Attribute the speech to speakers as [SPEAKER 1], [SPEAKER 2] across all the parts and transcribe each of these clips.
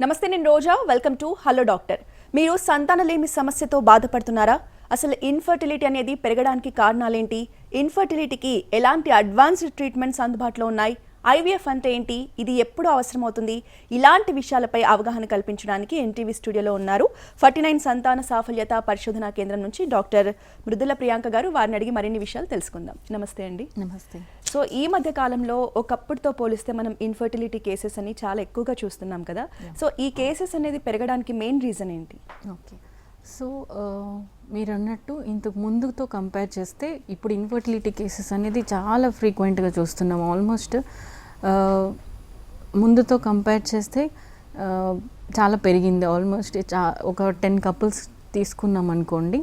[SPEAKER 1] నమస్తే, నేను Roja. Welcome to hello doctor. మీరు సంతానలేమి సమస్యతో బాధపడుతున్నారా? అసలు ఇన్ఫర్టిలిటీ అనేది పెరగడానికి కారణాలేంటి? ఇన్ఫర్టిలిటీకి ఎలాంటి అడ్వాన్స్డ్ ట్రీట్మెంట్స్ అందుబాటులో ఉన్నాయి? ఐవీఎఫ్ అంటే ఏంటి? ఇది ఎప్పుడు అవసరమవుతుంది? ఇలాంటి విషయాలపై అవగాహన కల్పించడానికి ఎన్టీవీ స్టూడియోలో ఉన్నారు 49 సంతాన సాఫల్యత పరిశోధనా కేంద్రం నుంచి డాక్టర్ మృదుల ప్రియాంక గారు. వారిని అడిగి మరిన్ని విషయాలు తెలుసుకుందాం. నమస్తే అండి.
[SPEAKER 2] నమస్తే.
[SPEAKER 1] సో ఈ మధ్య కాలంలో ఒకప్పుడుతో పోలిస్తే మనం ఇన్ఫర్టిలిటీ కేసెస్ అని చాలా ఎక్కువగా చూస్తున్నాం కదా. సో ఈ కేసెస్ అనేది పెరగడానికి మెయిన్ రీజన్ ఏంటి?
[SPEAKER 2] ఓకే, సో మీరు అన్నట్టు ఇంతకు ముందుతో కంపేర్ చేస్తే ఇప్పుడు ఇన్ఫర్టిలిటీ కేసెస్ అనేది చాలా ఫ్రీక్వెంట్గా చూస్తున్నాం. ఆల్మోస్ట్ ముందుతో కంపేర్ చేస్తే చాలా పెరిగింది. ఆల్మోస్ట్ ఒక 10 కపుల్స్ తీసుకున్నాం అనుకోండి.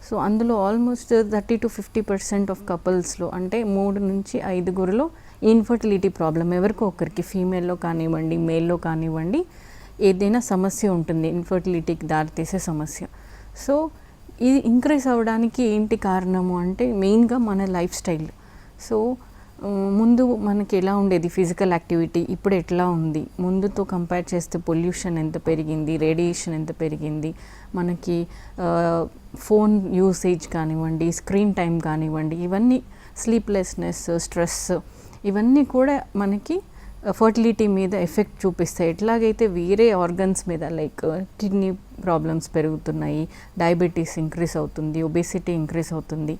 [SPEAKER 2] సో అందులో ఆల్మోస్ట్ 30 to 50% ఆఫ్ కపుల్స్లో, అంటే 3 నుంచి 5 ఇన్ఫర్టిలిటీ ప్రాబ్లం ఎవరికో ఒకరికి, ఫీమేల్లో కానివ్వండి, మేల్లో కానివ్వండి, ఏదైనా సమస్య ఉంటుంది, ఇన్ఫర్టిలిటీకి దారితీసే సమస్య. సో ఇది ఇంక్రీజ్ అవ్వడానికి ఏంటి కారణము అంటే మెయిన్గా మన లైఫ్ స్టైల్. సో ముందు మనకి ఎలా ఉండేది ఫిజికల్ యాక్టివిటీ, ఇప్పుడు ఎట్లా ఉంది, ముందుతో కంపేర్ చేస్తే పొల్యూషన్ ఎంత పెరిగింది, రేడియేషన్ ఎంత పెరిగింది, మనకి ఫోన్ యూసేజ్ కానివ్వండి, స్క్రీన్ టైం కానివ్వండి, ఇవన్నీ స్లీప్లెస్నెస్, స్ట్రెస్, ఇవన్నీ కూడా మనకి ఫర్టిలిటీ మీద ఎఫెక్ట్ చూపిస్తాయి. ఎట్లాగైతే వేరే ఆర్గన్స్ మీద లైక్ కిడ్నీ ప్రాబ్లమ్స్ పెరుగుతున్నాయి, డయాబెటీస్ ఇంక్రీజ్ అవుతుంది, ఒబేసిటీ ఇంక్రీజ్ అవుతుంది.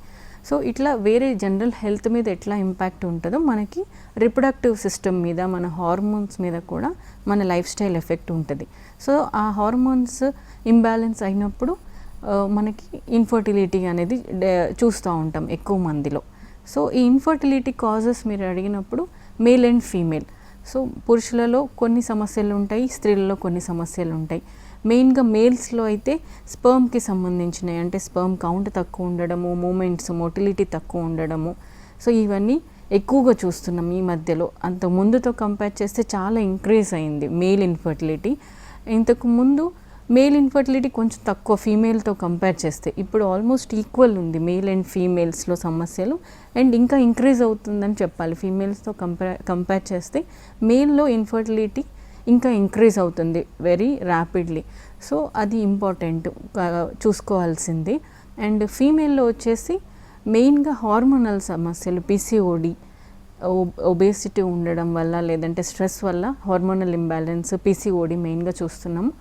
[SPEAKER 2] సో ఇట్లా వేరే జనరల్ హెల్త్ మీద ఎట్లా ఇంపాక్ట్ ఉంటుందో మనకి రిప్రొడక్టివ్ సిస్టమ్ మీద, మన హార్మోన్స్ మీద కూడా మన లైఫ్ స్టైల్ ఎఫెక్ట్ ఉంటుంది. సో ఆ హార్మోన్స్ ఇంబ్యాలెన్స్ అయినప్పుడు మనకి ఇన్ఫర్టిలిటీ అనేది చూస్తూ ఉంటాం ఎక్కువ మందిలో. సో ఈ ఇన్ఫర్టిలిటీ కాజెస్ మీరు అడిగినప్పుడు మేల్ అండ్ ఫీమేల్. సో పురుషులలో కొన్ని సమస్యలు ఉంటాయి, స్త్రీలలో కొన్ని సమస్యలు ఉంటాయి. మెయిన్గా మేల్స్లో అయితే స్పర్మ్కి సంబంధించినవి, అంటే స్పర్మ్ కౌంట్ తక్కువ ఉండడము, మూమెంట్స్, మోటిలిటీ తక్కువ ఉండడము. సో ఇవన్నీ ఎక్కువగా చూస్తున్నాం ఈ మధ్యలో. అంత ముందుతో కంపేర్ చేస్తే చాలా ఇంక్రీజ్ అయింది మేల్ ఇన్ఫర్టిలిటీ. ఇంతకు ముందు మేల్ ఇన్ఫర్టిలిటీ కొంచెం తక్కువ ఫీమేల్తో కంపేర్ చేస్తే. ఇప్పుడు ఆల్మోస్ట్ ఈక్వల్ ఉంది మేల్ అండ్ ఫీమేల్స్లో సమస్యలు, అండ్ ఇంకా ఇంక్రీజ్ అవుతుందని చెప్పాలి. ఫీమేల్స్తో కంపేర్ చేస్తే మేల్లో ఇన్ఫర్టిలిటీ ఇంకా ఇంక్రీజ్ అవుతుంది వెరీ ర్యాపిడ్లీ. సో అది ఇంపార్టెంట్ చూసుకోవాల్సింది. అండ్ ఫీమేల్లో వచ్చేసి మెయిన్గా హార్మోనల్ సమస్యలు, పీసీఓడి, ఒబేసిటీ ఉండడం వల్ల, లేదంటే స్ట్రెస్ వల్ల హార్మోనల్ ఇంబ్యాలెన్స్, పీసీఓడి మెయిన్గా చూస్తున్నాము.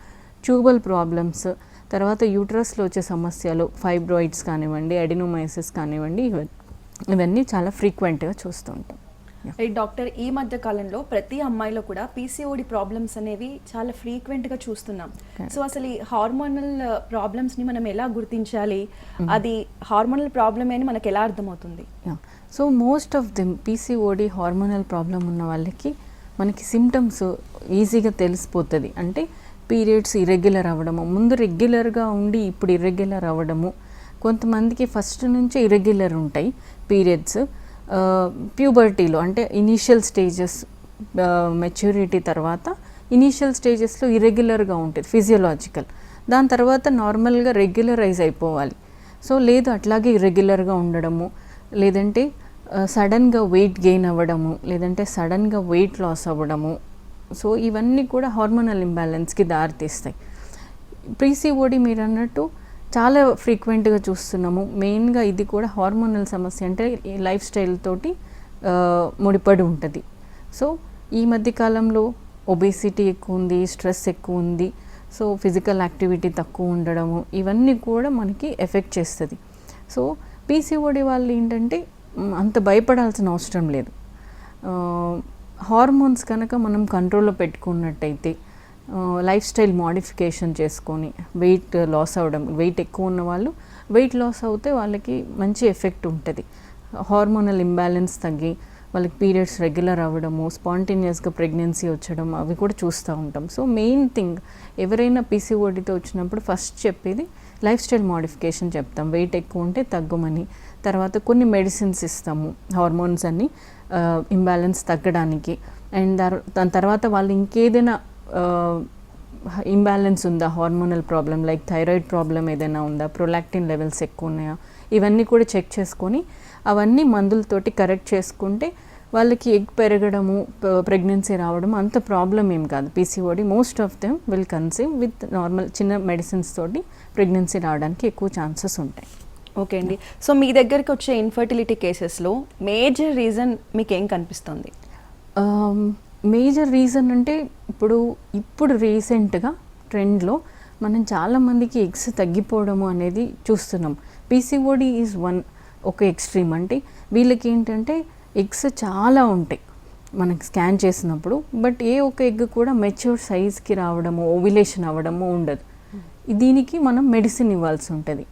[SPEAKER 2] ట్యూబల్ ప్రాబ్లమ్స్, తర్వాత యూట్రస్లో వచ్చే సమస్యలు, ఫైబ్రాయిడ్స్ కానివ్వండి, అడినోమైసిస్ కానివ్వండి, ఇవన్నీ చాలా ఫ్రీక్వెంట్గా చూస్తుంటాం.
[SPEAKER 1] డాక్టర్, ఈ మధ్య కాలంలో ప్రతి అమ్మాయిలో కూడా పీసీఓడి ప్రాబ్లమ్స్ అనేవి చాలా ఫ్రీక్వెంట్గా చూస్తున్నాం. సో అసలు ఈ హార్మోనల్ ప్రాబ్లమ్స్ని మనం ఎలా గుర్తించాలి? అది హార్మోనల్ ప్రాబ్లమే అని మనకు ఎలా అర్థమవుతుంది?
[SPEAKER 2] So most of దిమ్ PCOD hormonal problem ఉన్న వాళ్ళకి మనకి సిమ్టమ్స్ ఈజీగా తెలిసిపోతుంది. అంటే పీరియడ్స్ ఇర్రెగ్యులర్ అవ్వడము, ముందు రెగ్యులర్గా ఉండి ఇప్పుడు ఇర్రెగ్యులర్ అవ్వడము, కొంతమందికి ఫస్ట్ నుంచి ఇర్రెగ్యులర్ ఉంటాయి పీరియడ్స్. ప్యూబర్టీలో అంటే ఇనీషియల్ స్టేజెస్, మెచ్యూరిటీ తర్వాత ఇనీషియల్ స్టేజెస్లో ఇర్రెగ్యులర్గా ఉంటుంది ఫిజియోలాజికల్. దాని తర్వాత నార్మల్గా రెగ్యులరైజ్ అయిపోవాలి. సో లేదు అట్లాగే ఇర్రెగ్యులర్గా ఉండడము, లేదంటే సడన్గా వెయిట్ గెయిన్ అవ్వడము, లేదంటే సడన్గా వెయిట్ లాస్ అవ్వడము. సో ఇవన్నీ కూడా హార్మోనల్ ఇంబ్యాలెన్స్కి దారితీస్తాయి. పీసీఓడి మీరు అన్నట్టు చాలా ఫ్రీక్వెంట్గా చూస్తున్నాము. మెయిన్గా ఇది కూడా హార్మోనల్ సమస్య, అంటే లైఫ్ స్టైల్ తోటి ముడిపడి ఉంటుంది. సో ఈ మధ్యకాలంలో ఒబేసిటీ ఎక్కువ ఉంది, స్ట్రెస్ ఎక్కువ ఉంది, సో ఫిజికల్ యాక్టివిటీ తక్కువ ఉండడము, ఇవన్నీ కూడా మనకి ఎఫెక్ట్ చేస్తుంది. సో పీసీఓడి వాళ్ళు ఏంటంటే అంత భయపడాల్సిన అవసరం లేదు. హార్మోన్స్ కనుక మనం కంట్రోల్లో పెట్టుకున్నట్టయితే, లైఫ్ స్టైల్ మోడిఫికేషన్ చేసుకొని వెయిట్ లాస్ అవ్వడం, వెయిట్ ఎక్కువ ఉన్న వాళ్ళు వెయిట్ లాస్ అవుతే వాళ్ళకి మంచి ఎఫెక్ట్ ఉంటుంది. హార్మోనల్ ఇంబ్యాలెన్స్ తగ్గి వాళ్ళకి పీరియడ్స్ రెగ్యులర్ అవ్వడము, స్పాంటేనియస్గా ప్రెగ్నెన్సీ వచ్చడం, అవి కూడా చూస్తూ ఉంటాం. సో మెయిన్ థింగ్ ఎవరైనా పీసీఓడితో వచ్చినప్పుడు ఫస్ట్ చెప్పేది లైఫ్ స్టైల్ మోడిఫికేషన్ చెప్తాం. వెయిట్ ఎక్కువ ఉంటే తగ్గమని, తర్వాత కొన్ని మెడిసిన్స్ ఇస్తాము హార్మోన్స్ అన్ని ఇంబ్యాలెన్స్ తగ్గడానికి. అండ్ దాని తర్వాత వాళ్ళు ఇంకేదైనా ఇంబ్యాలెన్స్ ఉందా, hormonal problem like thyroid problem ఏదైనా ఉందా, ప్రొలాక్టిన్ లెవెల్స్ ఎక్కువ ఉన్నాయా, ఇవన్నీ కూడా చెక్ చేసుకొని అవన్నీ మందులతోటి కరెక్ట్ చేసుకుంటే వాళ్ళకి ఎగ్ పెరగడము ప్రెగ్నెన్సీ రావడం అంత ప్రాబ్లం ఏం కాదు. PCOD most of them will conceive with normal చిన్న మెడిసిన్స్ తోటి ప్రెగ్నెన్సీ రావడానికి ఎక్కువ ఛాన్సెస్ ఉంటాయి.
[SPEAKER 1] ఓకే అండి. సో మీ దగ్గరికి వచ్చే ఇన్ఫర్టిలిటీ కేసెస్లో మేజర్ రీజన్ మీకు ఏం కనిపిస్తుంది?
[SPEAKER 2] మేజర్ రీజన్ అంటే ఇప్పుడు రీసెంట్గా ట్రెండ్లో మనం చాలామందికి ఎగ్స్ తగ్గిపోవడము అనేది చూస్తున్నాం. పీసీఓడి ఈజ్ ఒక ఎక్స్ట్రీమ్. అంటే వీళ్ళకి ఏంటంటే ఎగ్స్ చాలా ఉంటాయి మనకి స్కాన్ చేసినప్పుడు, బట్ ఏ ఒక్క ఎగ్ కూడా మెచ్యూర్ సైజ్కి రావడము, ఓవ్యులేషన్ అవ్వడము ఉండదు. దీనికి మనం మెడిసిన్ ఇవ్వాల్సి ఉంటుంది.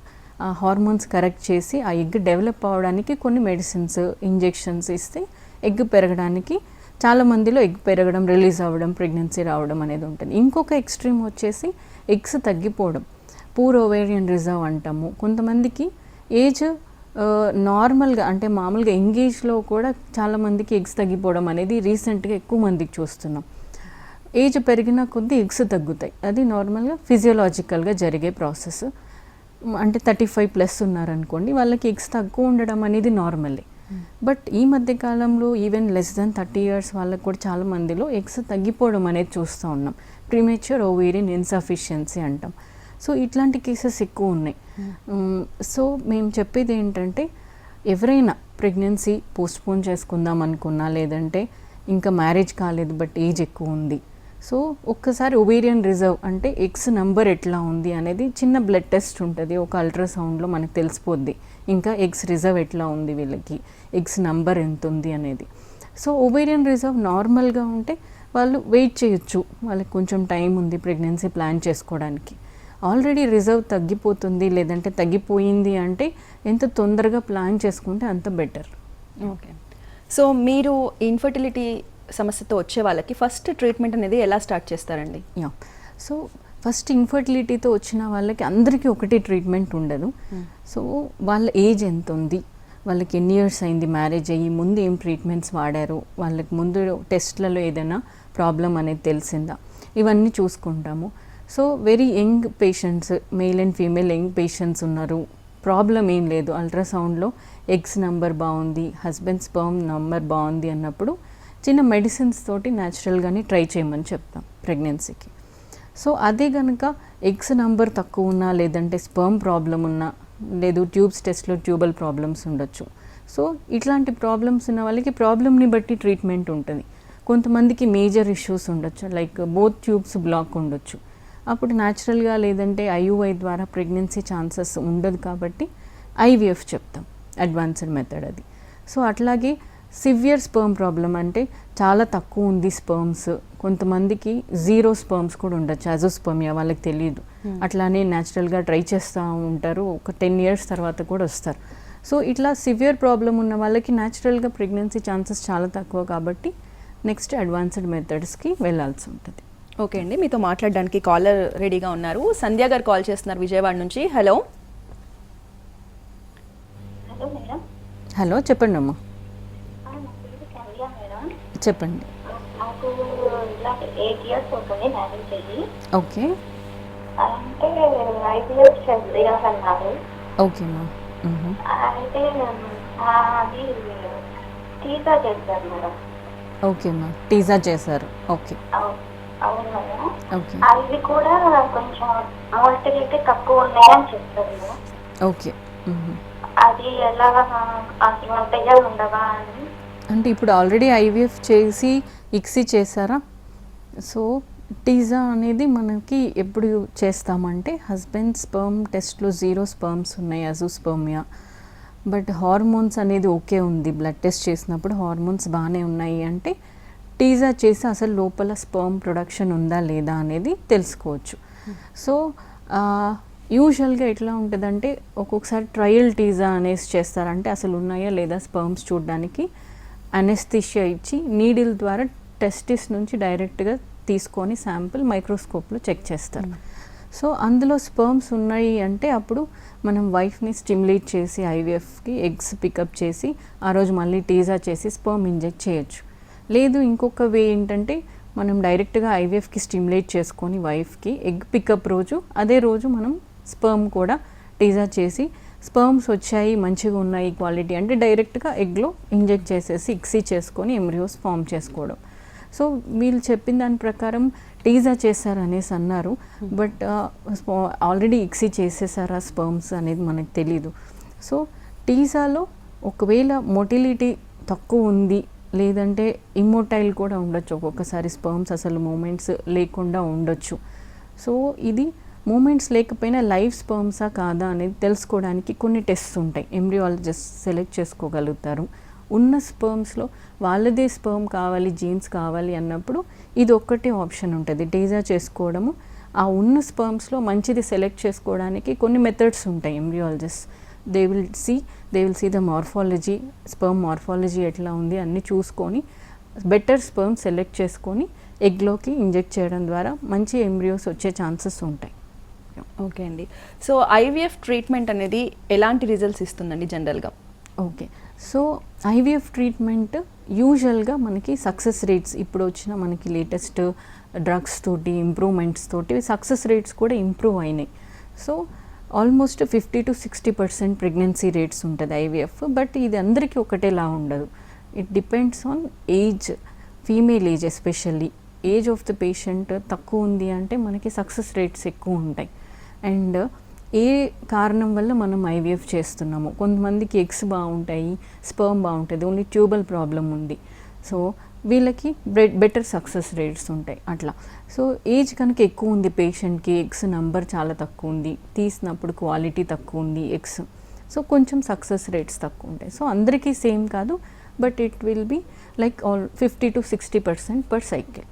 [SPEAKER 2] ఆ హార్మోన్స్ కరెక్ట్ చేసి ఆ ఎగ్ డెవలప్ అవ్వడానికి కొన్ని మెడిసిన్స్, ఇంజెక్షన్స్ ఇస్తే ఎగ్ పెరగడానికి చాలా మందిలో ఎగ్ పెరగడం, రిలీజ్ అవ్వడం, ప్రెగ్నెన్సీ రావడం అనేది ఉంటుంది. ఇంకొక ఎక్స్ట్రీమ్ వచ్చేసి ఎగ్స్ తగ్గిపోవడం, పూర్ ఓవేరియన్ రిజర్వ్ అంటాము. కొంతమందికి ఏజ్ నార్మల్గా అంటే మామూలుగా ఎంగేజ్లో కూడా చాలామందికి ఎగ్స్ తగ్గిపోవడం అనేది రీసెంట్గా ఎక్కువ మందికి చూస్తున్నాం. ఏజ్ పెరిగిన కొద్దీ ఎగ్స్ తగ్గుతాయి. అది నార్మల్గా ఫిజియోలాజికల్గా జరిగే ప్రాసెస్. అంటే 35+ ఉన్నారనుకోండి, వాళ్ళకి ఎగ్స్ తక్కువ ఉండడం అనేది నార్మలే. బట్ ఈ మధ్య కాలంలో ఈవెన్ లెస్ దెన్ 30 years వాళ్ళకి కూడా చాలా మందిలో ఎగ్స్ తగ్గిపోవడం అనేది చూస్తూ ఉన్నాం. ప్రీమేచ్యూర్ ఓవేరియన్ ఇన్సఫిషియన్సీ అంటాం. సో ఇట్లాంటి కేసెస్ ఎక్కువ ఉన్నాయి. సో మేము చెప్పేది ఏంటంటే, ఎవరైనా ప్రెగ్నెన్సీ పోస్ట్పోన్ చేసుకుందాం అనుకున్నా, లేదంటే ఇంకా మ్యారేజ్ కాలేదు బట్ ఏజ్ ఎక్కువ ఉంది, సో ఒక్కసారి ఓవేరియన్ రిజర్వ్ అంటే ఎగ్స్ నంబర్ ఎట్లా ఉంది అనేది చిన్న బ్లడ్ టెస్ట్ ఉంటుంది, ఒక అల్ట్రాసౌండ్లో మనకు తెలిసిపోద్ది. ఇంకా ఎగ్స్ రిజర్వ్ ఎట్లా ఉంది, వీళ్ళకి ఎగ్స్ నంబర్ ఎంత ఉంది అనేది. సో ఓవేరియన్ రిజర్వ్ నార్మల్గా ఉంటే వాళ్ళు వెయిట్ చేయొచ్చు, వాళ్ళకి కొంచెం టైం ఉంది ప్రెగ్నెన్సీ ప్లాన్ చేసుకోవడానికి. ఆల్రెడీ రిజర్వ్ తగ్గిపోతుంది లేదంటే తగ్గిపోయింది అంటే ఎంత తొందరగా ప్లాన్ చేసుకుంటే అంత బెటర్.
[SPEAKER 1] ఓకే. సో మీరు ఇన్ఫర్టిలిటీ సమస్యతో వచ్చే వాళ్ళకి ఫస్ట్ ట్రీట్మెంట్ అనేది ఎలా స్టార్ట్ చేస్తారండి?
[SPEAKER 2] యా, సో ఫస్ట్ ఇన్ఫర్టిలిటీతో వచ్చిన వాళ్ళకి అందరికీ ఒకటే ట్రీట్మెంట్ ఉండదు. సో వాళ్ళ ఏజ్ ఎంత ఉంది, వాళ్ళకి ఎన్ని ఇయర్స్ అయింది మ్యారేజ్ అయ్యి, ముందు ఏం ట్రీట్మెంట్స్ వాడారు, వాళ్ళకి ముందు టెస్ట్లలో ఏదైనా ప్రాబ్లం అనేది తెలిసిందా, ఇవన్నీ చూసుకుంటాము. So very young patients, male and female young patients ఉన్నారు, ప్రాబ్లం ఏం లేదు, అల్ట్రాసౌండ్లో ఎగ్స్ నంబర్ బాగుంది, హస్బెండ్ స్పర్మ్ నంబర్ బాగుంది అన్నప్పుడు చిన్న మెడిసిన్స్ తోటి న్యాచురల్గానే ట్రై చేయమని చెప్తాం ప్రెగ్నెన్సీకి. సో అదే కనుక ఎగ్స్ నంబర్ తక్కువ ఉన్నా, లేదంటే స్పర్మ్ ప్రాబ్లం ఉన్నా, లేదు ట్యూబ్స్ టెస్ట్లో ట్యూబల్ ప్రాబ్లమ్స్ ఉండొచ్చు. సో ఇట్లాంటి ప్రాబ్లమ్స్ ఉన్న వాళ్ళకి ప్రాబ్లమ్ని బట్టి ట్రీట్మెంట్ ఉంటుంది. కొంతమందికి మేజర్ ఇష్యూస్ ఉండొచ్చు, లైక్ బోత్ ట్యూబ్స్ బ్లాక్ ఉండొచ్చు. అప్పుడు న్యాచురల్గా లేదంటే ఐయుఐ ద్వారా ప్రెగ్నెన్సీ ఛాన్సెస్ ఉండదు కాబట్టి ఐవీఎఫ్ చెప్తాం, అడ్వాన్స్డ్ మెథడ్ అది. సో అట్లాగే సివియర్ స్పర్మ్ ప్రాబ్లం అంటే చాలా తక్కువ ఉంది స్పర్మ్స్, కొంతమందికి 0 స్పర్మ్స్ కూడా ఉండొచ్చు, అజోస్పర్మియా, వాళ్ళకి తెలియదు, అట్లానే న్యాచురల్గా ట్రై చేస్తూ ఉంటారు, ఒక 10 years తర్వాత కూడా వస్తారు. సో ఇట్లా సివియర్ ప్రాబ్లం ఉన్న వాళ్ళకి న్యాచురల్గా ప్రెగ్నెన్సీ ఛాన్సెస్ చాలా తక్కువ కాబట్టి నెక్స్ట్ అడ్వాన్స్డ్ మెథడ్స్కి వెళ్ళాల్సి ఉంటుంది.
[SPEAKER 1] ఓకే అండి, మీతో మాట్లాడడానికి కాలర్ రెడీగా ఉన్నారు. సంధ్య గారు కాల్ చేస్తున్నారు విజయవాడ నుంచి. హలో.
[SPEAKER 2] హలో, చెప్పండి అమ్మా. చెప్పండి.
[SPEAKER 3] నాకు ఇలా 8 years అవుతుంది మ్యారేజ్ అయ్యి.
[SPEAKER 2] ఓకే.
[SPEAKER 3] అంటే ఐవీఎఫ్ చేయాలన్నారు.
[SPEAKER 2] ఓకే అమ్మా.
[SPEAKER 3] అయితే అది టీజా చేశారు మేడం.
[SPEAKER 2] ఓకే అమ్మా, టీజా చేశారు. ఓకే.
[SPEAKER 3] అవును మేడం.
[SPEAKER 2] ఓకే.
[SPEAKER 3] అవి కూడా కొంచెం మోర్టాలిటీ తక్కువ ఉన్నాయని చెప్తారు.
[SPEAKER 2] ఓకే.
[SPEAKER 3] అది ఎలా అసలు ఉంటాయా ఉండవా అని.
[SPEAKER 2] అంటే ఇప్పుడు ఆల్రెడీ ఐవీఎఫ్ చేసి ఇక్సీ చేశారా? సో టీజా అనేది మనకి ఎప్పుడు చేస్తామంటే హస్బెండ్ స్పర్మ్ టెస్ట్లో 0 స్పర్మ్స్ ఉన్నాయి, అజోస్పర్మియా, బట్ హార్మోన్స్ అనేది ఓకే ఉంది, బ్లడ్ టెస్ట్ చేసినప్పుడు హార్మోన్స్ బాగానే ఉన్నాయి అంటే టీజా చేసి అసలు లోపల స్పర్మ్ ప్రొడక్షన్ ఉందా లేదా అనేది తెలుసుకోవచ్చు. సో యూజువల్గా ఎట్లా ఉంటుందంటే ఒక్కొక్కసారి ట్రయల్ టీజా అనేసి చేస్తారంటే అసలు ఉన్నాయా లేదా స్పర్మ్స్ చూడడానికి అనెస్థీషియా ఇచ్చి నీడిల్ ద్వారా టెస్టిస్ నుంచి డైరెక్ట్గా తీసుకొని శాంపిల్ మైక్రోస్కోప్లో చెక్ చేస్తారు. సో అందులో స్పర్మ్స్ ఉన్నాయి అంటే అప్పుడు మనం వైఫ్ని స్టిమ్యులేట్ చేసి ఐవీఎఫ్కి ఎగ్స్ పికప్ చేసి ఆ రోజు మళ్ళీ టీజా చేసి స్పర్మ్ ఇంజెక్ట్ చేయొచ్చు. లేదు ఇంకొక వే ఏంటంటే మనం డైరెక్ట్గా ఐవీఎఫ్కి స్టిమ్యులేట్ చేసుకొని వైఫ్కి ఎగ్ పికప్ రోజు అదే రోజు మనం స్పర్మ్ కూడా టీజా చేసి స్పర్మ్స్ వచ్చాయి మంచిగా ఉన్నాయి క్వాలిటీ అంటే డైరెక్ట్గా ఎగ్లో ఇంజెక్ట్ చేసేసి ఇక్సీ చేసుకొని ఎంబ్రియోస్ ఫామ్ చేసుకోవడం. సో వీళ్ళు చెప్పిన దాని ప్రకారం టీజా చేశారు అనేసి అన్నారు, బట్ ఆల్రెడీ ఇక్సీ చేసేసారా స్పర్మ్స్ అనేది మనకు తెలీదు. సో టీజాలో ఒకవేళ మొటిలిటీ తక్కువ ఉంది, లేదంటే ఇమ్మొటైల్ కూడా ఉండొచ్చు, ఒక్కొక్కసారి స్పర్మ్స్ అసలు మూమెంట్స్ లేకుండా ఉండొచ్చు. సో ఇది మూమెంట్స్ లేకపోయినా లైవ్ స్పర్మ్సా కాదా అనేది తెలుసుకోవడానికి కొన్ని టెస్ట్స్ ఉంటాయి, ఎంబ్రియాలజిస్ట్ సెలెక్ట్ చేసుకోగలుగుతారు. ఉన్న స్పర్మ్స్లో వాళ్ళదే స్పర్మ్ కావాలి, జీన్స్ కావాలి అన్నప్పుడు ఇది ఒక్కటే ఆప్షన్ ఉంటుంది, టీజా చేసుకోవడము. ఆ ఉన్న స్పర్మ్స్లో మంచిది సెలెక్ట్ చేసుకోవడానికి కొన్ని మెథడ్స్ ఉంటాయి. Embryologist they will see the morphology, sperm morphology ఎట్లా ఉంది అన్నీ చూసుకొని బెటర్ స్పర్మ్ సెలెక్ట్ చేసుకొని ఎగ్లోకి ఇంజెక్ట్ చేయడం ద్వారా మంచి ఎంబ్రియోస్ వచ్చే ఛాన్సెస్ ఉంటాయి.
[SPEAKER 1] ఓకే అండి. సో ఐవీఎఫ్ ట్రీట్మెంట్ అనేది ఎలాంటి రిజల్ట్స్ ఇస్తుందండి జనరల్గా?
[SPEAKER 2] ఓకే, సో ఐవీఎఫ్ ట్రీట్మెంట్ యూజువల్గా మనకి సక్సెస్ రేట్స్ ఇప్పుడు వచ్చిన మనకి లేటెస్ట్ డ్రగ్స్ తోటి ఇంప్రూవ్మెంట్స్ తోటి సక్సెస్ రేట్స్ కూడా ఇంప్రూవ్ అయినాయి. So almost 50 to 60% pregnancy rates ఉంటుంది ఐవీఎఫ్. బట్ ఇది అందరికీ ఒకటేలా ఉండదు, it depends on age, female age especially. Age of the patient తక్కువ ఉంది అంటే మనకి సక్సెస్ రేట్స్ ఎక్కువ ఉంటాయి. అండ్ ఏ కారణం వల్ల మనం ఐవీఎఫ్ చేస్తున్నాము, కొంతమందికి ఎగ్స్ బాగుంటాయి, స్పర్మ్ బాగుంటుంది, ఓన్లీ ట్యూబల్ ప్రాబ్లం ఉంది, సో వీళ్ళకి బెటర్ సక్సెస్ రేట్స్ ఉంటాయి అట్లా. సో ఏజ్ కనుక ఎక్కువ ఉంది పేషెంట్కి, ఎగ్స్ నంబర్ చాలా తక్కువ ఉంది, తీసినప్పుడు క్వాలిటీ తక్కువ ఉంది ఎగ్స్, సో కొంచెం సక్సెస్ రేట్స్ తక్కువ ఉంటాయి. సో అందరికీ సేమ్ కాదు, but it will be like 50 to 60% per cycle.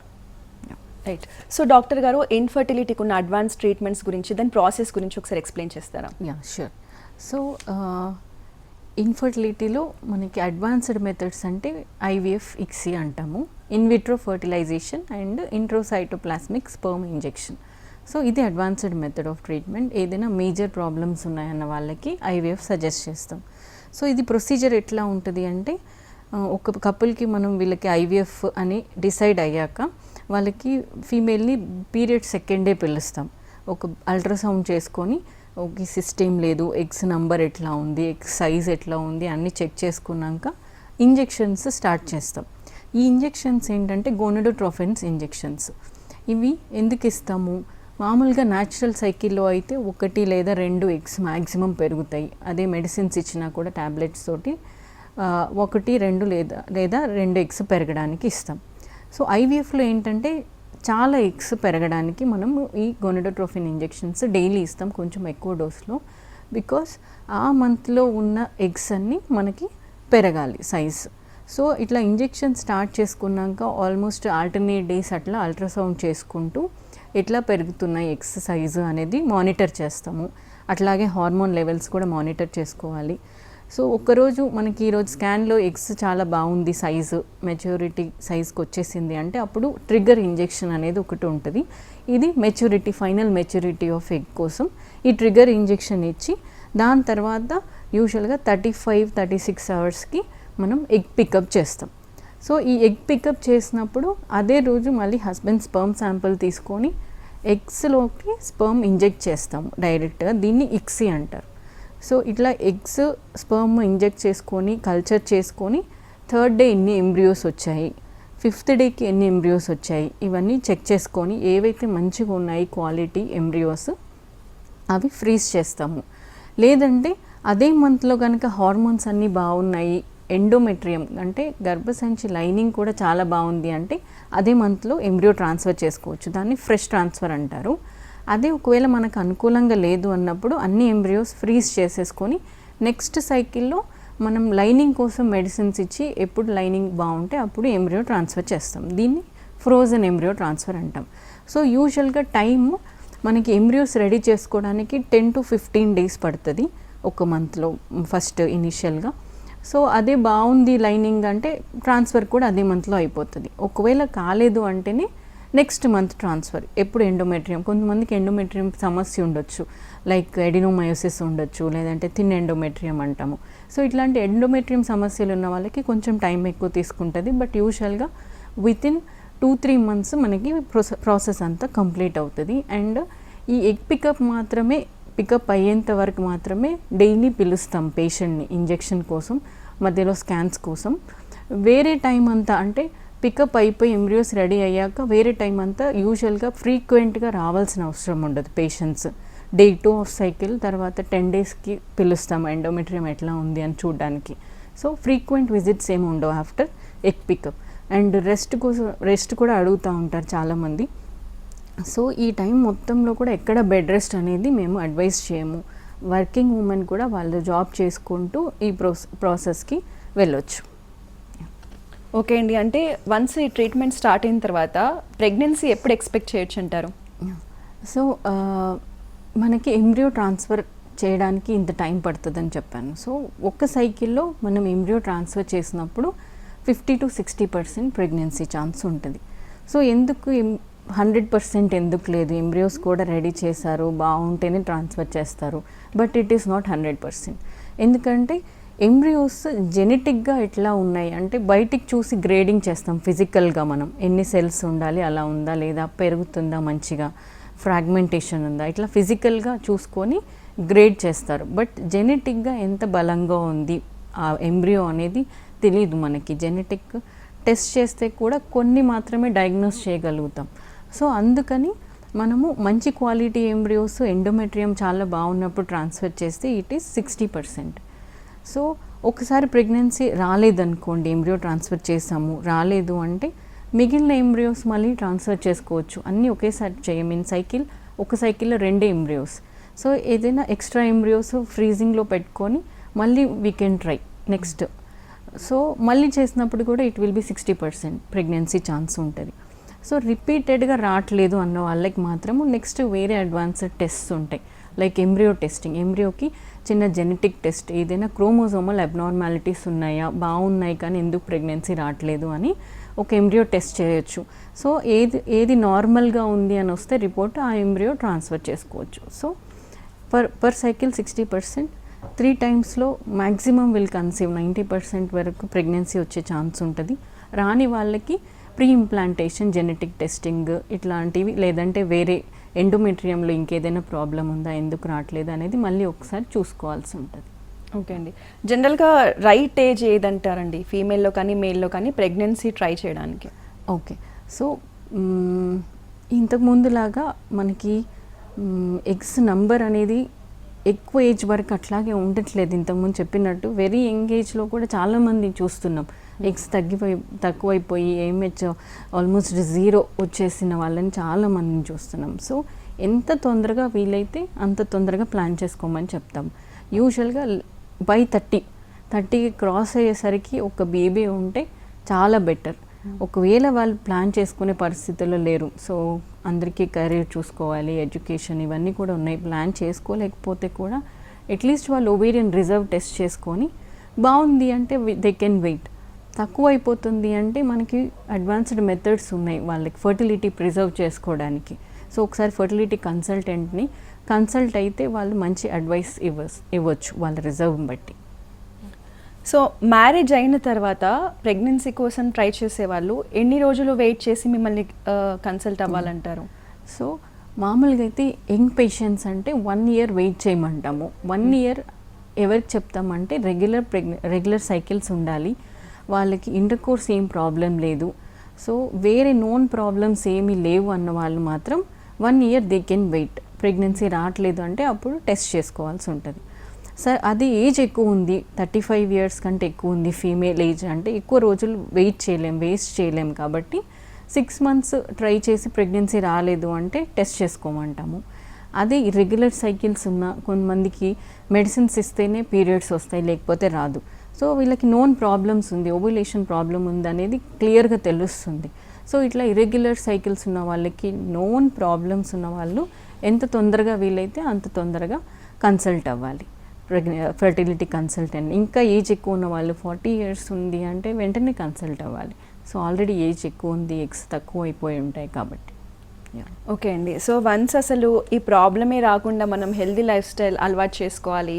[SPEAKER 1] Right. So doctor గారు, ఇన్ఫర్టిలిటీకి ఉన్న అడ్వాన్స్ ట్రీట్మెంట్స్ గురించి, దాని ప్రాసెస్ గురించి ఒకసారి ఎక్స్ప్లెయిన్ చేస్తారా?
[SPEAKER 2] Yeah sure. సో ఇన్ఫర్టిలిటీలో మనకి అడ్వాన్స్డ్ మెథడ్స్ అంటే ఐవీఎఫ్, ఇక్సీ అంటాము, in vitro fertilisation and intracytoplasmic sperm injection. So ఇది అడ్వాన్స్డ్ మెథడ్ ఆఫ్ ట్రీట్మెంట్. ఏదైనా మేజర్ ప్రాబ్లమ్స్ ఉన్నాయన్న వాళ్ళకి ఐవీఎఫ్ సజెస్ట్ చేస్తాం. సో ఇది ప్రొసీజర్ ఎట్లా ఉంటుంది అంటే, ఒక కపుల్కి మనం వీళ్ళకి ఐవీఎఫ్ అని డిసైడ్ అయ్యాక వాళ్ళకి ఫీమేల్ని పీరియడ్ సెకండ్ డే పిలుస్తాం. ఒక అల్ట్రాసౌండ్ చేసుకొని ఓకే సిస్టమ్ లేదు, ఎగ్స్ నంబర్ ఎట్లా ఉంది, ఎగ్స్ సైజ్ ఎట్లా ఉంది అన్నీ చెక్ చేసుకున్నాక ఇంజెక్షన్స్ స్టార్ట్ చేస్తాం. ఈ ఇంజెక్షన్స్ ఏంటంటే గోనడోట్రోఫిన్స్ ఇంజెక్షన్స్. ఇవి ఎందుకు ఇస్తాము, మామూలుగా న్యాచురల్ సైకిల్లో అయితే 1 లేదా 2 ఎగ్స్ మ్యాక్సిమం పెరుగుతాయి. అదే మెడిసిన్స్ ఇచ్చినా కూడా ట్యాబ్లెట్స్ తోటి 1, 2 లేదా 2 ఎగ్స్ పెరగడానికి ఇస్తాం. సో ఐవీఎఫ్లో ఏంటంటే చాలా ఎగ్స్ పెరగడానికి మనము ఈ గోనడోట్రోఫిన్ ఇంజెక్షన్స్ డైలీ ఇస్తాం, కొంచెం ఎక్కువ డోస్లో. బికాస్ ఆ మంత్లో ఉన్న ఎగ్స్ అన్నీ మనకి పెరగాలి సైజ్. సో ఇట్లా ఇంజెక్షన్ స్టార్ట్ చేసుకున్నాక ఆల్మోస్ట్ ఆల్టర్నేట్ డేస్ అట్లా అల్ట్రాసౌండ్ చేసుకుంటూ ఎట్లా పెరుగుతున్నాయి ఎగ్స్ సైజు అనేది మానిటర్ చేస్తాము. అట్లాగే హార్మోన్ లెవెల్స్ కూడా మానిటర్ చేసుకోవాలి. సో ఒక్కరోజు మనకి ఈరోజు స్కాన్లో ఎగ్స్ చాలా బాగుంది, సైజు మెచ్యూరిటీ సైజ్కి వచ్చేసింది అంటే అప్పుడు ట్రిగ్గర్ ఇంజెక్షన్ అనేది ఒకటి ఉంటుంది. ఇది maturity, final maturity of egg కోసం ఈ ట్రిగ్గర్ ఇంజెక్షన్ ఇచ్చి దాని తర్వాత యూజువల్గా 35-36 అవర్స్కి మనం ఎగ్ పికప్ చేస్తాం. సో ఈ ఎగ్ పికప్ చేసినప్పుడు అదే రోజు మళ్ళీ హస్బెండ్ స్పర్మ్ శాంపిల్ తీసుకొని ఎగ్స్లోకి స్పర్మ్ ఇంజెక్ట్ చేస్తాము డైరెక్ట్గా. దీన్ని ఇక్సీ అంటారు. సో ఇట్లా ఎగ్స్ స్పర్మ్ ఇంజెక్ట్ చేసుకొని కల్చర్ చేసుకొని 3rd డే ఎన్ని ఎంబ్రియోస్ వచ్చాయి, 5th డేకి ఎన్ని ఎంబ్రియోస్ వచ్చాయి, ఇవన్నీ చెక్ చేసుకొని ఏవైతే మంచిగా ఉన్నాయి క్వాలిటీ ఎంబ్రియోస్ అవి ఫ్రీజ్ చేస్తాము. లేదంటే అదే మంత్లో కనుక హార్మోన్స్ అన్నీ బాగున్నాయి, ఎండోమెట్రియం అంటే గర్భసంచి లైనింగ్ కూడా చాలా బాగుంది అంటే అదే మంత్లో ఎంబ్రియో ట్రాన్స్ఫర్ చేసుకోవచ్చు, దాన్ని ఫ్రెష్ ట్రాన్స్ఫర్ అంటారు. అదే ఒకవేళ మనకు అనుకూలంగా లేదు అన్నప్పుడు అన్ని ఎంబ్రియోస్ ఫ్రీజ్ చేసేసుకొని నెక్స్ట్ సైకిల్లో మనం లైనింగ్ కోసం మెడిసిన్స్ ఇచ్చి ఎప్పుడు లైనింగ్ బాగుంటే అప్పుడు ఎంబ్రియో ట్రాన్స్ఫర్ చేస్తాం. దీన్ని ఫ్రోజన్ ఎంబ్రియో ట్రాన్స్ఫర్ అంటాం. సో యూజువల్గా టైమ్ మనకి ఎంబ్రియోస్ రెడీ చేసుకోవడానికి 10 to 15 డేస్ పడుతుంది ఒక మంత్లో ఫస్ట్ ఇనిషియల్గా. సో అదే బాగుంది లైనింగ్ అంటే ట్రాన్స్ఫర్ కూడా అదే మంత్లో అయిపోతుంది. ఒకవేళ కాలేదు అంటేనే నెక్స్ట్ మంత్ ట్రాన్స్ఫర్. ఎప్పుడు ఎండోమెట్రియం, కొంతమందికి ఎండోమెట్రియం సమస్య ఉండొచ్చు, లైక్ ఎడినోమయోసిస్ ఉండొచ్చు, లేదంటే థిన్ ఎండోమెట్రియం అంటాము. సో ఇట్లాంటి ఎండోమెట్రియం సమస్యలు ఉన్న వాళ్ళకి కొంచెం టైం ఎక్కువ తీసుకుంటుంది. బట్ యూజువల్గా వితిన్ 2-3 మంత్స్ మనకి ప్రాసెస్ అంతా కంప్లీట్ అవుతుంది. అండ్ ఈ ఎగ్ పికప్ మాత్రమే పికప్ అయ్యేంత వరకు మాత్రమే డైలీ పిలుస్తాం పేషెంట్ని ఇంజెక్షన్ కోసం, మధ్యలో స్కాన్స్ కోసం. వేరే టైం అంతా అంటే పికప్ అయిపోయి ఎంబ్రియోస్ రెడీ అయ్యాక వేరే టైం అంతా యూజువల్గా ఫ్రీక్వెంట్గా రావాల్సిన అవసరం ఉండదు పేషెంట్స్. డే 2 ఆఫ్ సైకిల్ తర్వాత 10 డేస్కి పిలుస్తాం ఎండోమెట్రియం ఎట్లా ఉంది అని చూడడానికి. సో ఫ్రీక్వెంట్ విజిట్స్ ఏమి ఉండవు after egg pickup. And rest కూడా అడుగుతూ ఉంటారు చాలామంది. సో ఈ టైం మొత్తంలో కూడా ఎక్కడ బెడ్ రెస్ట్ అనేది మేము అడ్వైస్ చేయము. వర్కింగ్ ఉమెన్ కూడా వాళ్ళు జాబ్ చేసుకుంటూ ఈ ప్రాసెస్కి వెళ్ళొచ్చు.
[SPEAKER 1] ఓకే అండి, అంటే వన్స్ ఈ ట్రీట్మెంట్ స్టార్ట్ అయిన తర్వాత ప్రెగ్నెన్సీ ఎప్పుడు ఎక్స్పెక్ట్ చేయొచ్చు అంటారు?
[SPEAKER 2] సో మనకి ఎంబ్రియో ట్రాన్స్ఫర్ చేయడానికి ఇంత టైం పడుతుందని చెప్పాను. సో ఒక్క సైకిల్లో మనం ఎంబ్రియో ట్రాన్స్ఫర్ చేసినప్పుడు 50 to 60% ప్రెగ్నెన్సీ ఛాన్స్ ఉంటుంది. సో ఎందుకు 100% ఎందుకు లేదు, ఎంబ్రియోస్ కూడా రెడీ చేశారు బాగుంటేనే ట్రాన్స్ఫర్ చేస్తారు, బట్ ఇట్ ఈస్ నాట్ 100%. ఎందుకంటే ఎంబ్రియోస్ జెనెటిక్గా ఎట్లా ఉన్నాయి అంటే బయటికి చూసి గ్రేడింగ్ చేస్తాం ఫిజికల్గా, మనం ఎన్ని సెల్స్ ఉండాలి అలా ఉందా లేదా, పెరుగుతుందా మంచిగా, ఫ్రాగ్మెంటేషన్ ఉందా, ఇట్లా ఫిజికల్గా చూసుకొని గ్రేడ్ చేస్తారు. బట్ జెనెటిక్గా ఎంత బలంగా ఉంది ఆ ఎంబ్రియో అనేది తెలియదు మనకి. జెనెటిక్ టెస్ట్ చేస్తే కూడా కొన్ని మాత్రమే డయాగ్నోస్ చేయగలుగుతాం. సో అందుకని మనము మంచి క్వాలిటీ ఎంబ్రియోస్ ఎండోమెట్రియం చాలా బాగున్నప్పుడు ట్రాన్స్ఫర్ చేస్తే ఇట్ ఈస్ 60%. సో ఒకసారి ప్రెగ్నెన్సీ రాలేదనుకోండి, ఎంబ్రియో ట్రాన్స్ఫర్ చేసాము రాలేదు అంటే మిగిలిన ఎంబ్రియోస్ మళ్ళీ ట్రాన్స్ఫర్ చేసుకోవచ్చు. అన్నీ ఒకేసారి చేయము. ఒక సైకిల్లో 2 ఎంబ్రియోస్. సో ఏదైనా ఎక్స్ట్రా ఎంబ్రియోస్ ఫ్రీజింగ్లో పెట్టుకొని మళ్ళీ we can try next. So మళ్ళీ చేసినప్పుడు కూడా it will be 60% pregnancy chance ఉంటుంది. సో రిపీటెడ్గా రావట్లేదు అన్న వాళ్ళకి మాత్రము నెక్స్ట్ వేరే అడ్వాన్స్డ్ టెస్ట్స్ ఉంటాయి. లైక్ ఎంబ్రియో టెస్టింగ్, ఎంబ్రియోకి చిన్న జెనెటిక్ టెస్ట్, ఏదైనా క్రోమోజోమల్ అబ్నార్మాలిటీస్ ఉన్నాయా, బాగున్నాయి కానీ ఎందుకు ప్రెగ్నెన్సీ రావట్లేదు అని ఒక ఎంబ్రియో టెస్ట్ చేయొచ్చు. సో ఏది నార్మల్గా ఉంది అని వస్తే రిపోర్ట్ ఆ ఎంబ్రియో ట్రాన్స్ఫర్ చేసుకోవచ్చు. సో పర్ సైకిల్ 60%, 3 టైమ్స్లో మ్యాక్సిమం విల్ కన్సీవ్ 90% వరకు ప్రెగ్నెన్సీ వచ్చే ఛాన్స్ ఉంటుంది. రాని వాళ్ళకి ప్రీ ఇంప్లాంటేషన్ జెనెటిక్ టెస్టింగ్ ఇట్లాంటివి, లేదంటే వేరే ఎండోమెట్రియంలో ఇంకేదైనా ప్రాబ్లం ఉందా, ఎందుకు రావట్లేదు అనేది మళ్ళీ ఒకసారి చూసుకోవాల్సి ఉంటుంది.
[SPEAKER 1] ఓకే అండి, జనరల్గా రైట్ ఏజ్ ఏదంటారండి ఫీమేల్లో కానీ మేల్లో కానీ ప్రెగ్నెన్సీ ట్రై చేయడానికి?
[SPEAKER 2] ఓకే, సో ఇంతకు ముందులాగా మనకి ఎగ్స్ నంబర్ అనేది ఎక్కువ ఏజ్ వరకు అట్లాగే ఉండట్లేదు. ఇంతకుముందు చెప్పినట్టు వెరీ యంగ్ ఏజ్లో కూడా చాలామంది చూస్తున్నాం ఎగ్స్ తక్కువైపోయి ఏమేజ్ ఆల్మోస్ట్ 0 వచ్చేసిన వాళ్ళని చాలామందిని చూస్తున్నాం. సో ఎంత తొందరగా వీలైతే అంత తొందరగా ప్లాన్ చేసుకోమని చెప్తాం. యూజువల్గా బై 30 క్రాస్ అయ్యేసరికి ఒక బేబీ ఉంటే చాలా బెటర్. ఒకవేళ వాళ్ళు ప్లాన్ చేసుకునే పరిస్థితుల్లో లేరు, సో అందరికీ కెరీర్ చూసుకోవాలి, ఎడ్యుకేషన్ ఇవన్నీ కూడా ఉన్నాయి, ప్లాన్ చేసుకోలేకపోతే కూడా అట్లీస్ట్ వాళ్ళు ఓవేరియన్ రిజర్వ్ టెస్ట్ చేసుకొని బాగుంది అంటే దే కెన్ వెయిట్. తక్కువ అయిపోతుంది అంటే మనకి అడ్వాన్స్డ్ మెథడ్స్ ఉన్నాయి వాళ్ళకి ఫర్టిలిటీ ప్రిజర్వ్ చేసుకోవడానికి. సో ఒకసారి ఫర్టిలిటీ కన్సల్టెంట్ని కన్సల్ట్ అయితే వాళ్ళు మంచి అడ్వైస్ ఇవ్వచ్చు వాళ్ళ రిజర్వ్ని బట్టి.
[SPEAKER 1] సో మ్యారేజ్ అయిన తర్వాత ప్రెగ్నెన్సీ కోసం ట్రై చేసే వాళ్ళు ఎన్ని రోజులు వెయిట్ చేసి మిమ్మల్ని కన్సల్ట్ అవ్వాలంటారు?
[SPEAKER 2] సో మామూలుగా అయితే యంగ్ పేషెంట్స్ అంటే 1 year వెయిట్ చేయమంటాము. 1 year ఎవరికి చెప్తామంటే రెగ్యులర్ సైకిల్స్ ఉండాలి, వాళ్ళకి ఇంటర్ కోర్స్ ఏం ప్రాబ్లం లేదు, సో వేరే నోన్ ప్రాబ్లమ్స్ ఏమీ లేవు అన్న వాళ్ళు మాత్రం 1 year they can wait. Pregnancy రావట్లేదు అంటే అప్పుడు టెస్ట్ చేసుకోవాల్సి ఉంటుంది. సార్ అది ఏజ్ ఎక్కువ ఉంది, 35 years కంటే ఎక్కువ ఉంది ఫీమేల్ ఏజ్ అంటే ఎక్కువ రోజులు వేస్ట్ చేయలేం కాబట్టి 6 months ట్రై చేసి ప్రెగ్నెన్సీ రాలేదు అంటే టెస్ట్ చేసుకోమంటాము. అదే ఇర్రెగ్యులర్ సైకిల్స్ ఉన్న కొంతమందికి మెడిసిన్స్ ఇస్తేనే పీరియడ్స్ వస్తాయి, లేకపోతే రాదు. సో వీళ్ళకి నోన్ ప్రాబ్లమ్స్ ఉంది, ఓవ్యులేషన్ ప్రాబ్లం ఉంది అనేది క్లియర్గా తెలుస్తుంది. సో ఇట్లా ఇర్రెగ్యులర్ సైకిల్స్ ఉన్న వాళ్ళకి, నోన్ ప్రాబ్లమ్స్ ఉన్న వాళ్ళు ఎంత తొందరగా వీలైతే అంత తొందరగా కన్సల్ట్ అవ్వాలి ఫర్టిలిటీ కన్సల్టెంట్. ఇంకా ఏజ్ ఎక్కువ ఉన్న వాళ్ళు 40 years ఉంది అంటే వెంటనే కన్సల్ట్ అవ్వాలి. సో ఆల్రెడీ ఏజ్ ఎక్కువ ఉంది, ఎగ్స్ తక్కువ అయిపోయి ఉంటాయి కాబట్టి.
[SPEAKER 1] ఓకే అండి, సో వన్స్ అసలు ఈ ప్రాబ్లమే రాకుండా మనం హెల్దీ లైఫ్ స్టైల్ అలవాటు చేసుకోవాలి,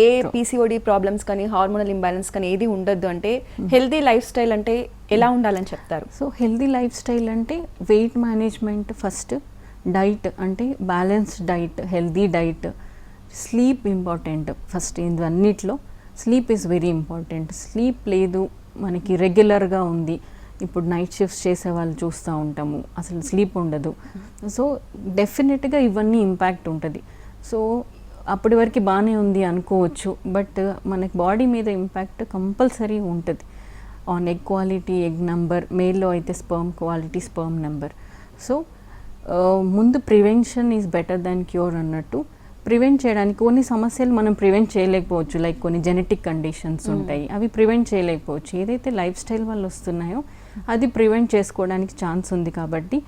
[SPEAKER 1] ఏ పీసీఓడి ప్రాబ్లమ్స్ కానీ హార్మోనల్ ఇంబ్యాలెన్స్ కానీ ఏది ఉండొద్దు అంటే హెల్దీ లైఫ్ స్టైల్ అంటే ఎలా ఉండాలని చెప్తారు?
[SPEAKER 2] సో హెల్దీ లైఫ్ స్టైల్ అంటే వెయిట్ మేనేజ్మెంట్ ఫస్ట్, డైట్ అంటే balanced diet, healthy diet, sleep important. First ఇవన్నిట్లో స్లీప్ ఈజ్ వెరీ ఇంపార్టెంట్. స్లీప్ లేదు మనకి రెగ్యులర్గా ఉంది, ఇప్పుడు నైట్ షిఫ్ట్స్ చేసే వాళ్ళు చూస్తూ ఉంటాము, అసలు స్లీప్ ఉండదు. సో డెఫినెట్గా ఇవన్నీ ఇంపాక్ట్ ఉంటుంది. సో అప్పటి వరకు బాగానే ఉంది అనుకోవచ్చు, బట్ మనకి బాడీ మీద ఇంపాక్ట్ కంపల్సరీ ఉంటుంది. On egg quality, egg number, మేల్లో అయితే sperm quality, sperm number. So ముందు prevention is better than cure అన్నట్టు. ప్రివెంట్ చేయడానికి కొన్ని సమస్యలు మనం ప్రివెంట్ చేయలేకపోవచ్చు, లైక్ కొన్ని జెనెటిక్ కండిషన్స్ ఉంటాయి, అవి ప్రివెంట్ చేయలేకపోవచ్చు. ఏదైతే లైఫ్ స్టైల్ వల్ల వస్తున్నాయో అది ప్రివెంట్ చేసుకోవడానికి ఛాన్స్ ఉంది. కాబట్టి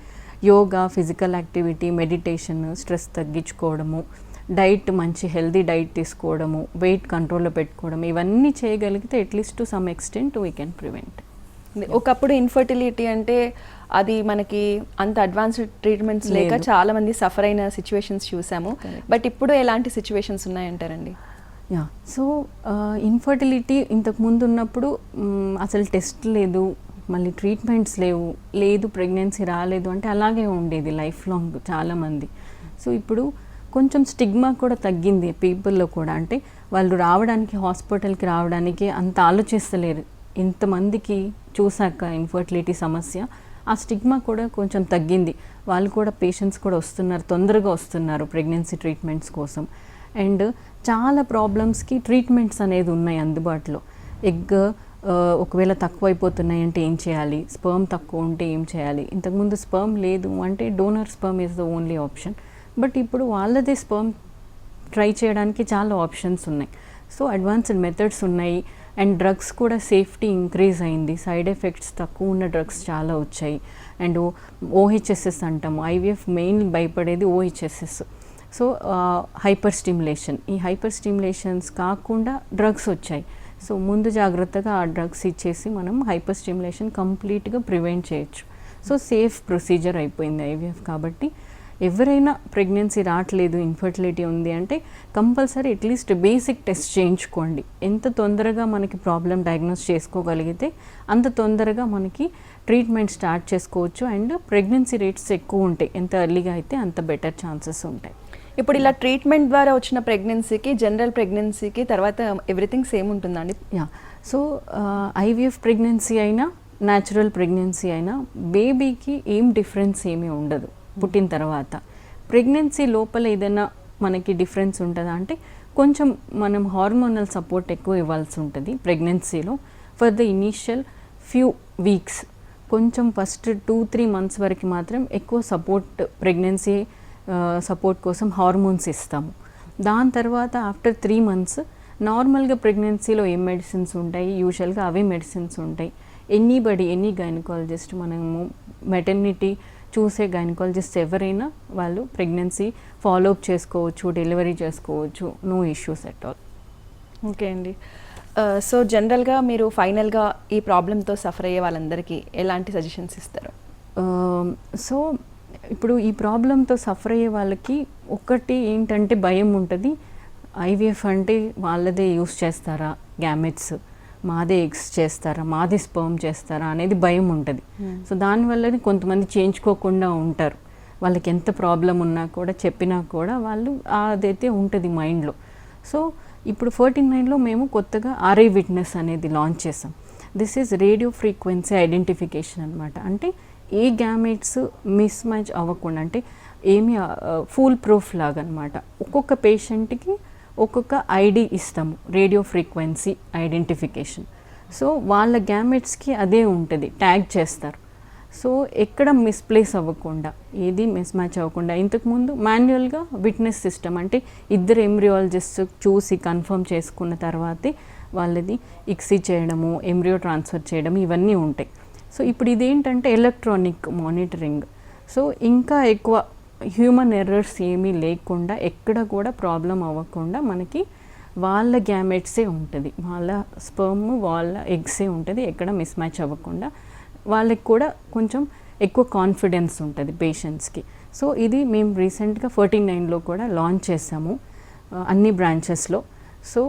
[SPEAKER 2] yoga, physical activity, meditation, stress తగ్గించుకోవడము, డైట్, మంచి హెల్దీ డైట్ తీసుకోవడము, వెయిట్ కంట్రోల్లో పెట్టుకోవడం, ఇవన్నీ చేయగలిగితే at least to some extent we can prevent.
[SPEAKER 1] ఒకప్పుడు ఇన్ఫర్టిలిటీ అంటే అది మనకి అంత అడ్వాన్స్డ్ ట్రీట్మెంట్స్ లేక
[SPEAKER 2] లేదు.
[SPEAKER 1] చాలా మంది సఫర్ అయిన సిచ్యువేషన్స్ చూసాము. బట్ ఇప్పుడు ఎలాంటి సిచ్యువేషన్స్ ఉన్నాయంటారండి?
[SPEAKER 2] యా, సో ఇన్ఫర్టిలిటీ ఇంతకు ముందు ఉన్నప్పుడు అసలు టెస్ట్ లేదు, మళ్ళీ ట్రీట్మెంట్స్ లేదు, ప్రెగ్నెన్సీ రాలేదు అంటే అలాగే ఉండేది లైఫ్ లాంగ్ చాలామంది. సో ఇప్పుడు కొంచెం స్టిగ్మా కూడా తగ్గింది పీపుల్లో కూడా. అంటే వాళ్ళు రావడానికి, హాస్పిటల్కి రావడానికి అంత ఆలోచిస్తలేరు. ఇంతమందికి చూసాక ఇన్ఫర్టిలిటీ సమస్య, ఆ స్టిగ్మా కూడా కొంచెం తగ్గింది. వాళ్ళు కూడా, పేషెంట్స్ కూడా వస్తున్నారు, తొందరగా వస్తున్నారు ప్రెగ్నెన్సీ ట్రీట్మెంట్స్ కోసం. అండ్ చాలా ప్రాబ్లమ్స్కి ట్రీట్మెంట్స్ అనేది ఉన్నాయి అందుబాటులో. ఎగ్ ఒకవేళ తక్కువ అయిపోతున్నాయి అంటే ఏం చేయాలి, స్పర్మ్ తక్కువ ఉంటే ఏం చేయాలి. ఇంతకుముందు స్పర్మ్ లేదు అంటే donor sperm is the only option. But ఇప్పుడు వాళ్ళదే స్పర్మ్ ట్రై చేయడానికి చాలా ఆప్షన్స్ ఉన్నాయి. సో అడ్వాన్స్డ్ మెథడ్స్ ఉన్నాయి. అండ్ డ్రగ్స్ కూడా సేఫ్టీ ఇంక్రీజ్ అయింది, సైడ్ ఎఫెక్ట్స్ తక్కువ ఉన్న డ్రగ్స్ చాలా వచ్చాయి. అండ్ ఓహెచ్ఎస్ఎస్ అంటాము, ఐవీఎఫ్ మెయిన్ భయపడేది ఓహెచ్ఎస్ఎస్. సో హైపర్ స్టిమ్యులేషన్, ఈ హైపర్ స్టిమ్యులేషన్స్ కాకుండా డ్రగ్స్ వచ్చాయి. సో ముందు జాగ్రత్తగా ఆ డ్రగ్స్ ఇచ్చేసి మనం హైపర్ స్టిమ్యులేషన్ కంప్లీట్గా ప్రివెంట్ చేయొచ్చు. సో సేఫ్ ప్రొసీజర్ అయిపోయింది ఐవీఎఫ్. కాబట్టి ఎవరైనా ప్రెగ్నెన్సీ రావట్లేదు, ఇన్ఫర్టిలిటీ ఉంది అంటే కంపల్సరీ అట్లీస్ట్ బేసిక్ టెస్ట్ చేయించుకోండి. ఎంత తొందరగా మనకి ప్రాబ్లం డయాగ్నోస్ చేసుకోగలిగితే అంత తొందరగా మనకి ట్రీట్మెంట్ స్టార్ట్ చేసుకోవచ్చు. అండ్ ప్రెగ్నెన్సీ రేట్స్ ఎక్కువ ఉంటాయి, ఎంత ఎర్లీగా అయితే అంత బెటర్ ఛాన్సెస్ ఉంటాయి.
[SPEAKER 1] ఇప్పుడు ఇలా ట్రీట్మెంట్ ద్వారా వచ్చిన ప్రెగ్నెన్సీకి, జనరల్ ప్రెగ్నెన్సీకి తర్వాత ఎవ్రీథింగ్ సేమ్ ఉంటుందండి?
[SPEAKER 2] యా, సో ఐవీఎఫ్ ప్రెగ్నెన్సీ అయినా, న్యాచురల్ ప్రెగ్నెన్సీ అయినా బేబీకి ఏం డిఫరెన్స్ ఏమీ ఉండదు పుట్టిన తర్వాత. ప్రెగ్నెన్సీ లోపల ఏదైనా మనకి డిఫరెన్స్ ఉంటుందా అంటే కొంచెం మనం హార్మోనల్ సపోర్ట్ ఎక్కువ ఇవ్వాల్సి ఉంటుంది ప్రెగ్నెన్సీలో. For the initial few weeks కొంచెం ఫస్ట్ 2-3 months వరకు మాత్రం ఎక్కువ సపోర్ట్, ప్రెగ్నెన్సీ సపోర్ట్ కోసం హార్మోన్స్ ఇస్తాము. దాని తర్వాత ఆఫ్టర్ 3 months నార్మల్గా ప్రెగ్నెన్సీలో ఏం మెడిసిన్స్ ఉంటాయి, యూజువల్గా అవే మెడిసిన్స్ ఉంటాయి. ఎనీ గైనకాలజిస్ట్, మనము మెటర్నిటీ చూసే గైనకాలజిస్ట్ ఎవరైనా వాళ్ళు ప్రెగ్నెన్సీ ఫాలోఅప్ చేసుకోవచ్చు, డెలివరీ చేసుకోవచ్చు, no issues at all.
[SPEAKER 1] Okay అండి. సో జనరల్గా మీరు ఫైనల్గా ఈ ప్రాబ్లంతో సఫర్ అయ్యే వాళ్ళందరికీ ఎలాంటి సజెషన్స్ ఇస్తారు?
[SPEAKER 2] సో ఇప్పుడు ఈ ప్రాబ్లంతో సఫర్ అయ్యే వాళ్ళకి ఒకటి ఏంటంటే భయం ఉంటుంది. ఐవీఎఫ్ అంటే వాళ్ళదే యూస్ చేస్తారా, గ్యామెట్స్ మాదే ఎగ్స్ చేస్తారా, మాదే స్పర్మ్ చేస్తారా అనేది భయం ఉంటుంది. సో దానివల్లనే కొంతమంది చేయించుకోకుండా ఉంటారు. వాళ్ళకి ఎంత ప్రాబ్లం ఉన్నా కూడా, చెప్పినా కూడా వాళ్ళు అదైతే ఉంటుంది మైండ్లో. సో ఇప్పుడు 49లో మేము కొత్తగా ఆర్ఐ విట్నెస్ అనేది లాంచ్ చేసాం. This is radio frequency identification అనమాట. అంటే ఏ గ్యామెట్స్ మిస్ మ్యాచ్ అవ్వకుండా, అంటే ఏమి ఫుల్ ప్రూఫ్ లాగా అనమాట. ఒక్కొక్క పేషెంట్కి ఒక్కొక్క ఐడి ఇస్తాము, రేడియో ఫ్రీక్వెన్సీ ఐడెంటిఫికేషన్. సో వాళ్ళ గ్యామెట్స్కి అదే ఉంటుంది, ట్యాగ్ చేస్తారు. సో ఎక్కడ మిస్ప్లేస్ అవ్వకుండా, ఏది మిస్ మ్యాచ్ అవ్వకుండా. ఇంతకుముందు మాన్యువల్గా విట్నెస్ సిస్టమ్, అంటే ఇద్దరు ఎంబ్రియాలజిస్ట్ చూసి కన్ఫర్మ్ చేసుకున్న తర్వాతే వాళ్ళది ఇక్సీ చేయడము, ఎంబ్రియో ట్రాన్స్ఫర్ చేయడం, ఇవన్నీ ఉంటాయి. సో ఇప్పుడు ఇదేంటంటే ఎలక్ట్రానిక్ మానిటరింగ్. సో ఇంకా ఎక్కువ హ్యూమన్ ఎర్రర్స్ ఏమీ లేకుండా, ఎక్కడ కూడా ప్రాబ్లం అవ్వకుండా మనకి వాళ్ళ గ్యామెట్సే ఉంటుంది, వాళ్ళ స్పర్మ్, వాళ్ళ ఎగ్సే ఉంటుంది, ఎక్కడ మిస్ మ్యాచ్ అవ్వకుండా. వాళ్ళకి కూడా కొంచెం ఎక్కువ కాన్ఫిడెన్స్ ఉంటుంది పేషెంట్స్కి. సో ఇది మేము రీసెంట్గా 49లో కూడా లాంచ్ చేసాము అన్ని బ్రాంచెస్లో. సో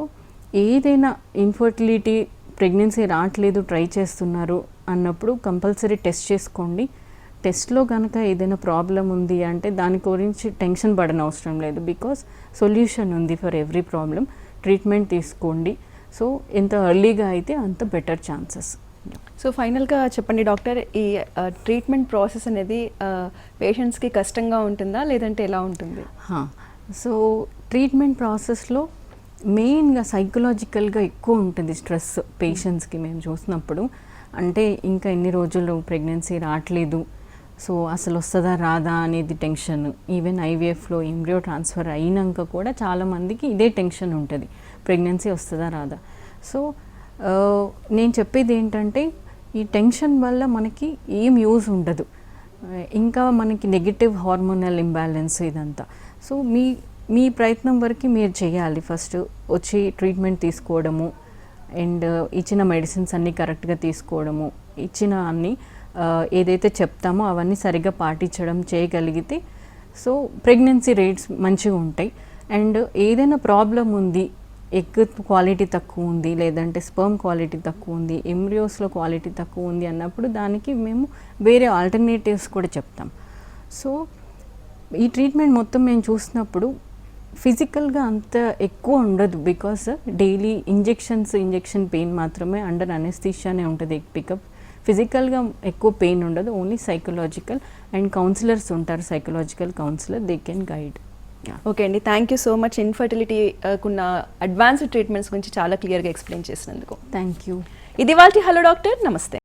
[SPEAKER 2] ఏదైనా ఇన్ఫర్టిలిటీ, ప్రెగ్నెన్సీ రావట్లేదు, ట్రై చేస్తున్నారు అన్నప్పుడు కంపల్సరీ టెస్ట్ చేసుకోండి. టెస్ట్లో కనుక ఏదైనా ప్రాబ్లం ఉంది అంటే దాని గురించి టెన్షన్ పడని అవసరం లేదు, బికాస్ సొల్యూషన్ ఉంది ఫర్ ఎవ్రీ ప్రాబ్లం. ట్రీట్మెంట్ తీసుకోండి. సో ఎంత ఎర్లీగా అయితే అంత బెటర్ ఛాన్సెస్.
[SPEAKER 1] సో ఫైనల్గా చెప్పండి డాక్టర్, ఈ ట్రీట్మెంట్ ప్రాసెస్ అనేది పేషెంట్స్కి కష్టంగా ఉంటుందా లేదంటే ఎలా ఉంటుంది?
[SPEAKER 2] సో ట్రీట్మెంట్ ప్రాసెస్లో మెయిన్గా సైకలాజికల్గా ఎక్కువ ఉంటుంది స్ట్రెస్ పేషెంట్స్కి మేము చూసినప్పుడు. అంటే ఇంకా ఎన్ని రోజులు ప్రెగ్నెన్సీ రావట్లేదు, సో అసలు వస్తుందా రాదా అనేది టెన్షన్. ఈవెన్ ఐవీఎఫ్లో ఎంబ్రియో ట్రాన్స్ఫర్ అయినాక కూడా చాలామందికి ఇదే టెన్షన్ ఉంటుంది, ప్రెగ్నెన్సీ వస్తుందా రాదా. సో నేను చెప్పేది ఏంటంటే ఈ టెన్షన్ వల్ల మనకి ఏం యూజ్ ఉండదు, ఇంకా మనకి నెగిటివ్ హార్మోనల్ ఇంబ్యాలెన్స్ ఇదంతా. సో మీ ప్రయత్నం వరకు మీరు చేయాలి. ఫస్ట్ వచ్చి ట్రీట్మెంట్ తీసుకోవడము అండ్ ఇచ్చిన మెడిసిన్స్ అన్నీ కరెక్ట్గా తీసుకోవడము, ఇచ్చిన అన్నీ ఏదైతే చెప్తామో అవన్నీ సరిగ్గా పాటించడం చేయగలిగితే సో ప్రెగ్నెన్సీ రేట్స్ మంచిగా ఉంటాయి. అండ్ ఏదైనా ప్రాబ్లం ఉంది, ఎగ్ క్వాలిటీ తక్కువ ఉంది లేదంటే స్పర్మ్ క్వాలిటీ తక్కువ ఉంది, ఎంబ్రియోస్లో క్వాలిటీ తక్కువ ఉంది అన్నప్పుడు దానికి మేము వేరే ఆల్టర్నేటివ్స్ కూడా చెప్తాం. సో ఈ ట్రీట్మెంట్ మొత్తం మేము చూసినప్పుడు ఫిజికల్గా అంత ఎక్కువ ఉండదు, బికాస్ డైలీ ఇంజెక్షన్ పెయిన్ మాత్రమే అండర్ అనెస్థీషియానే ఉంటుంది పికప్. ఫిజికల్గా ఎక్కువ పెయిన్ ఉండదు, ఓన్లీ సైకలాజికల్. అండ్ కౌన్సిలర్స్ ఉంటారు, psychological counsellor, they can guide.
[SPEAKER 1] Okay అండి, థ్యాంక్ యూ సో మచ్. ఇన్ఫర్టిలిటీకున్న అడ్వాన్స్డ్ ట్రీట్మెంట్స్ గురించి చాలా క్లియర్గా ఎక్స్ప్లెయిన్ చేసినందుకు
[SPEAKER 2] థ్యాంక్ యూ.
[SPEAKER 1] ఇది వాళ్ళ హలో డాక్టర్. నమస్తే.